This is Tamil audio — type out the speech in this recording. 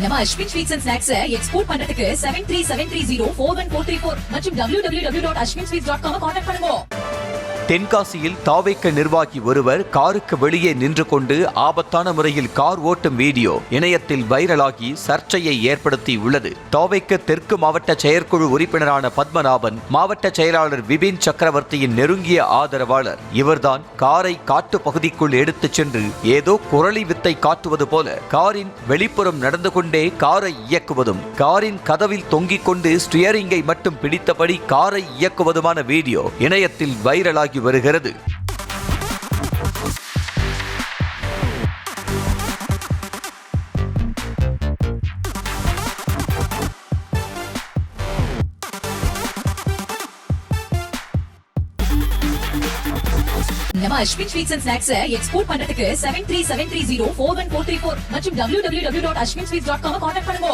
நம்ம Ashwin sweets and snacks export பண்றதுக்கு 7373041434 மற்றும் www.ashwinsweets.com கான்டாக்ட் பண்ணுங்க. தென்காசியில் தாவேக்க நிர்வாகி ஒருவர் காருக்கு வெளியே நின்று கொண்டு ஆபத்தான முறையில் கார் ஓட்டும் வீடியோ இணையத்தில் வைரலாகி சர்ச்சையை ஏற்படுத்தி உள்ளது. தாவேக்க தெற்கு மாவட்ட செயற்குழு உறுப்பினரான பத்மநாபன் மாவட்ட செயலாளர் விபின் சக்கரவர்த்தியின் நெருங்கிய ஆதரவாளர். இவர்தான் காரை காட்டு பகுதிக்குள் எடுத்துச் சென்று ஏதோ குரலி வித்தை காட்டுவது போல காரின் வெளிப்புறம் நடந்து கொண்டே காரை இயக்குவதும் காரின் கதவில் தொங்கிக் கொண்டு ஸ்டியரிங்கை மட்டும் பிடித்தபடி காரை இயக்குவதுமான வீடியோ இணையத்தில் வைரலாகி வருகிறது. நம்ம Ashwin sweets and snacks export பண்றதுக்கு 7373041434 மற்றும் www.ashwinsweets.com கான்டாக்ட் பண்ணுங்க.